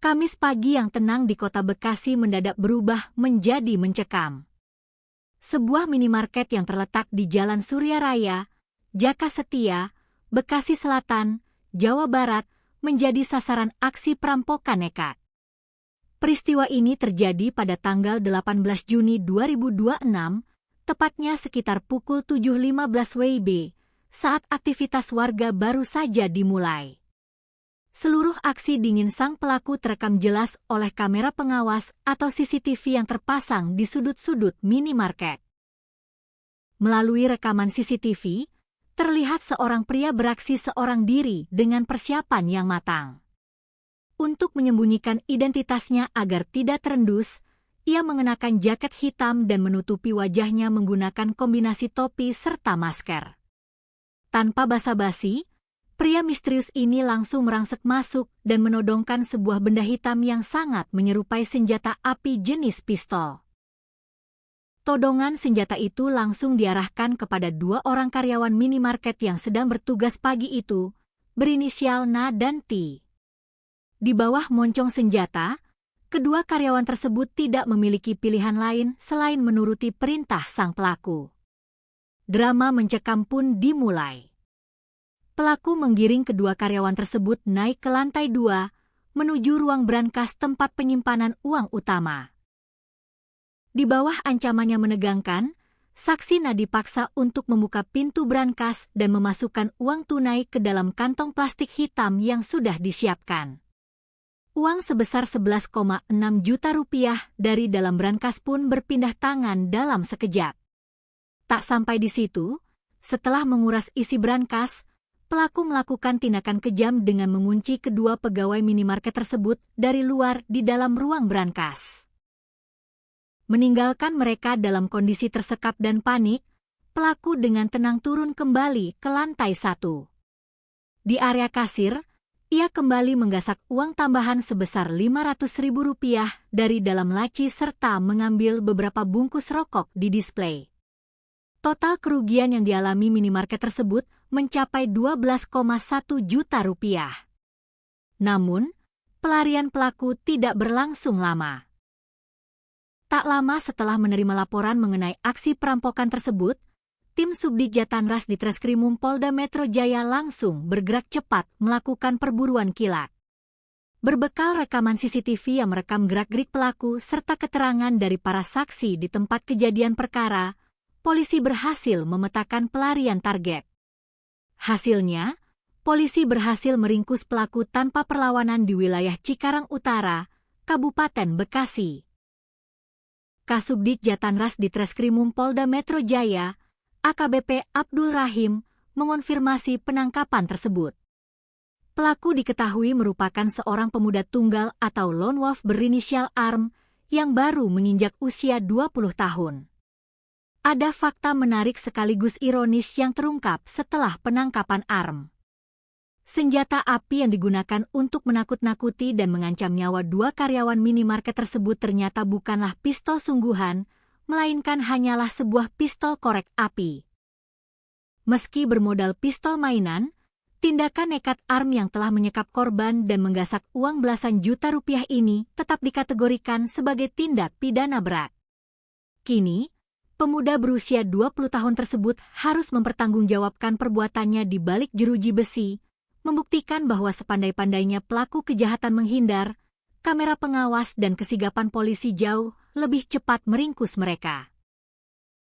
Kamis pagi yang tenang di kota Bekasi mendadak berubah menjadi mencekam. Sebuah minimarket yang terletak di Jalan Surya Raya, Jaka Setia, Bekasi Selatan, Jawa Barat, menjadi sasaran aksi perampokan nekat. Peristiwa ini terjadi pada tanggal 18 Juni 2026, tepatnya sekitar pukul 7.15 WIB, saat aktivitas warga baru saja dimulai. Seluruh aksi dingin sang pelaku terekam jelas oleh kamera pengawas atau CCTV yang terpasang di sudut-sudut minimarket. Melalui rekaman CCTV, terlihat seorang pria beraksi seorang diri dengan persiapan yang matang. Untuk menyembunyikan identitasnya agar tidak terendus, ia mengenakan jaket hitam dan menutupi wajahnya menggunakan kombinasi topi serta masker. Tanpa basa-basi, pria misterius ini langsung merangsek masuk dan menodongkan sebuah benda hitam yang sangat menyerupai senjata api jenis pistol. Todongan senjata itu langsung diarahkan kepada dua orang karyawan minimarket yang sedang bertugas pagi itu, berinisial Na dan T. Di bawah moncong senjata, kedua karyawan tersebut tidak memiliki pilihan lain selain menuruti perintah sang pelaku. Drama mencekam pun dimulai. Pelaku menggiring kedua karyawan tersebut naik ke lantai 2, menuju ruang brankas tempat penyimpanan uang utama. Di bawah ancaman yang menegangkan, saksi Na dipaksa untuk membuka pintu brankas dan memasukkan uang tunai ke dalam kantong plastik hitam yang sudah disiapkan. Uang sebesar 11,6 juta rupiah dari dalam brankas pun berpindah tangan dalam sekejap. Tak sampai di situ, setelah menguras isi brankas, pelaku melakukan tindakan kejam dengan mengunci kedua pegawai minimarket tersebut dari luar di dalam ruang brankas. Meninggalkan mereka dalam kondisi tersekap dan panik, pelaku dengan tenang turun kembali ke lantai 1. Di area kasir, ia kembali menggasak uang tambahan sebesar Rp500.000 dari dalam laci serta mengambil beberapa bungkus rokok di display. Total kerugian yang dialami minimarket tersebut mencapai 12,1 juta rupiah. Namun, pelarian pelaku tidak berlangsung lama. Tak lama setelah menerima laporan mengenai aksi perampokan tersebut, tim Subdit Jatanras di Treskrimum Polda Metro Jaya langsung bergerak cepat melakukan perburuan kilat. Berbekal rekaman CCTV yang merekam gerak-gerik pelaku serta keterangan dari para saksi di tempat kejadian perkara, polisi berhasil memetakan pelarian target. Hasilnya, polisi berhasil meringkus pelaku tanpa perlawanan di wilayah Cikarang Utara, Kabupaten Bekasi. Kasubdit Jatanras di Treskrimum Polda Metro Jaya, AKBP Abdul Rahim, mengonfirmasi penangkapan tersebut. Pelaku diketahui merupakan seorang pemuda tunggal atau lone wolf berinisial ARM yang baru menginjak usia 20 tahun. Ada fakta menarik sekaligus ironis yang terungkap setelah penangkapan ARM. Senjata api yang digunakan untuk menakut-nakuti dan mengancam nyawa dua karyawan minimarket tersebut ternyata bukanlah pistol sungguhan, melainkan hanyalah sebuah pistol korek api. Meski bermodal pistol mainan, tindakan nekat ARM yang telah menyekap korban dan menggasak uang belasan juta rupiah ini tetap dikategorikan sebagai tindak pidana berat. Kini, pemuda berusia 20 tahun tersebut harus mempertanggungjawabkan perbuatannya di balik jeruji besi, membuktikan bahwa sepandai-pandainya pelaku kejahatan menghindar, kamera pengawas dan kesigapan polisi jauh lebih cepat meringkus mereka.